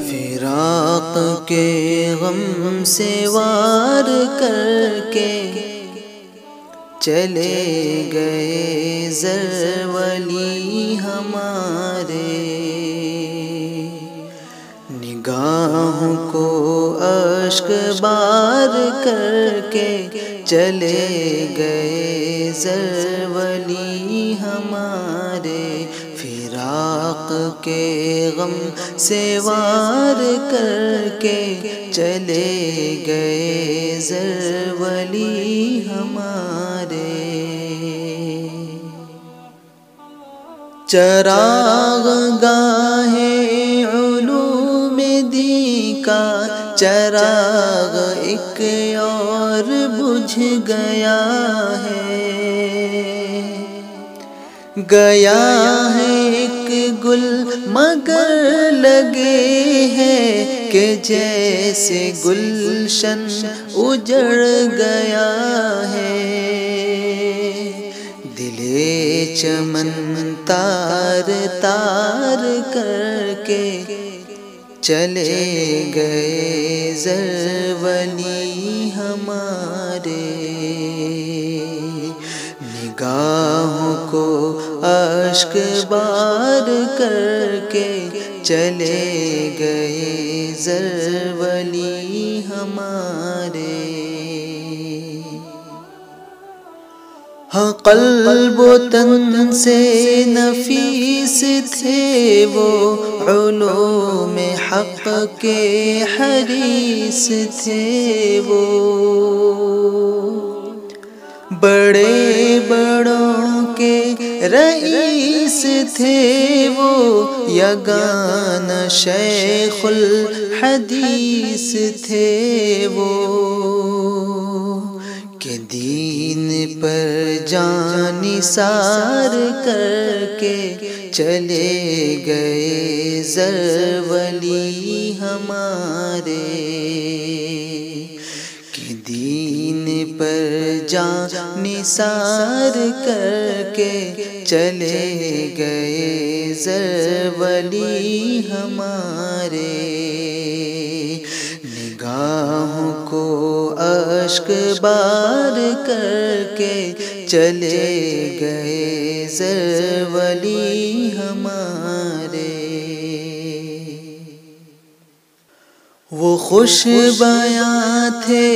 فراق کے غم سے وار کر کے چلے گئے زرولی ہمارے، نگاہوں کو اشک بار کر کے چلے گئے زرولی ہمارے، فراق کے غم سے وار کر کے چلے گئے زرولی ہمارے۔ چراغ گاہ علوم دین کا چراغ ایک اور بجھ گیا ہے، گیا ہے ایک گل مگر لگے ہیں کہ جیسے گلشن اجڑ گیا ہے، دلے چمن تار تار کر کے چلے گئے زرولی ہمارے، نگاہوں کو اشک بار کر کے چلے گئے زرولی ہمارے۔ ہاں قلب و تن سے نفیس تھے وہ، علوم حق کے حریص تھے وہ، بڑے بڑوں کے رئیس تھے وہ، یگانہ شیخ الحدیث تھے وہ، کہ دین پر جان نثار کر کے چلے گئے زرولی ہمارے، کہ دین پر جان نثار کر کے چلے گئے زرولی ہمارے، نگاہوں کو اشک بار کر کے چلے گئے زرولی ہمارے۔ وہ خوش بیاں تھے،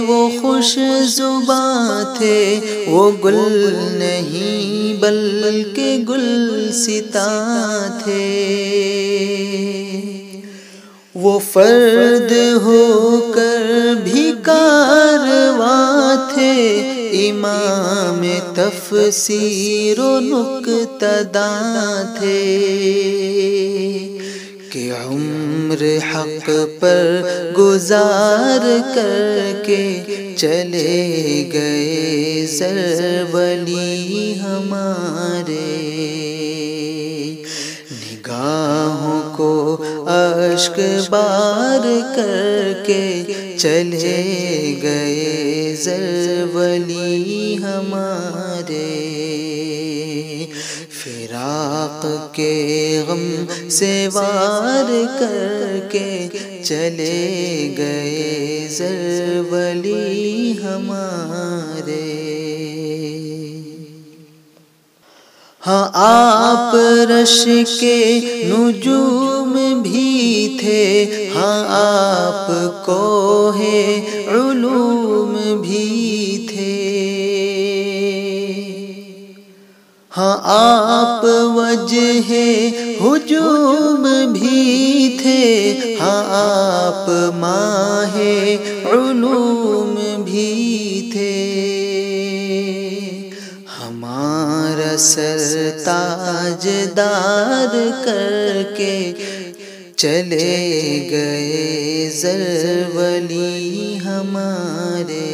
وہ خوش زباں تھے، وہ گل نہیں بلکہ گلستاں تھے، وہ فرد ہو کر بھی کارواں تھے، امام تفسیر و نکتہداں تھے، کہ عمر حق پر گزار کر کے چلے گئے زرولی ہمارے، نگاہوں کو اشک بار کر کے چلے گئے زرولی ہمارے، فراق کے غم سے وار کر کے چلے گئے زرولی ہمارے۔ ہاں آپ رش کے نجوم بھی تھے، ہاں آپ کوہ علوم بھی تھے، ہاں آپ وجہ ہجوم بھی تھے، ہاں آپ ماہ علوم بھی تھے، ہمارا سر تاج دار کر کے چلے گئے زرولی ہمارے،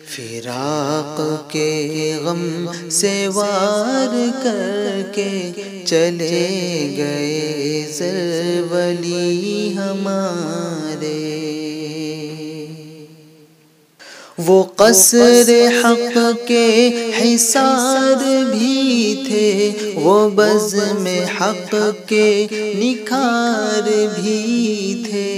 فراق کے غم سے وار کر کے چلے گئے زرولی ہمارے، وہ قصر حق کے حصار بھی تھے، وہ بزم حق کے نکھار بھی تھے،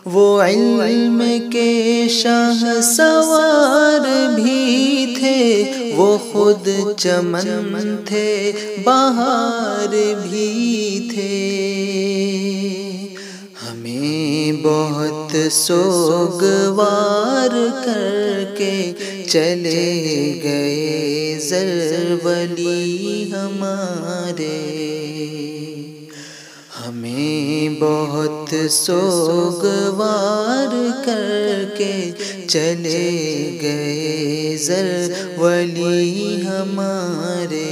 وہ علم کے شاہ سوار بھی تھے، وہ خود چمن تھے بہار بھی تھے۔ ہمیں بہت سوگوار کر کے چلے گئے زر ولی ہمارے، ہمیں بہت سوگوار کر کے چلے گئے زر ولی ہمارے،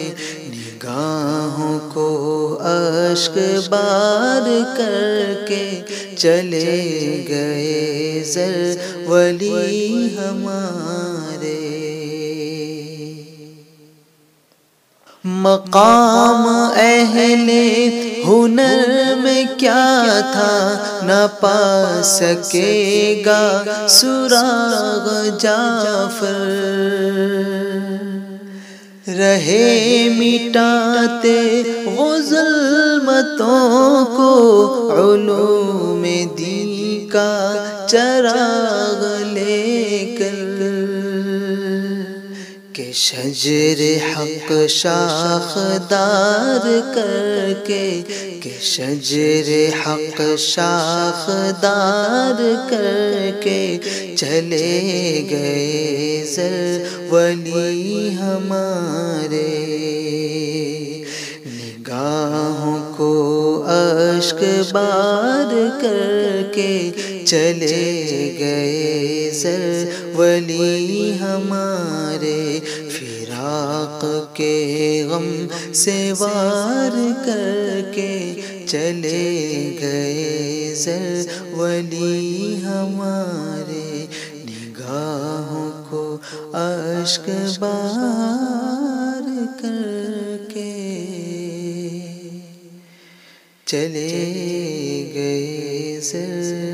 نگاہوں کو اشک بار کر کے چلے گئے زر ولی ہمارے۔ مقام اہل ہنر میں کیا تھا، نہ پا سکے گا سراغ جعفر، رہے مٹاتے وہ ظلمتوں کو علوم دین کا چراغ لے کر، کہ شجر حق شاخدار کر کے، کہ شجر حق شاخدار کر کے چلے گئے زر ولی ہمارے، نگاہوں کو اشک بار کر کے چلے گئے زر ولی ہمارے، فراق کے غم سے وار کر کے چلے گئے زر ولی ہمارے، نگاہوں کو اشک بار کر کے چلے گئے زر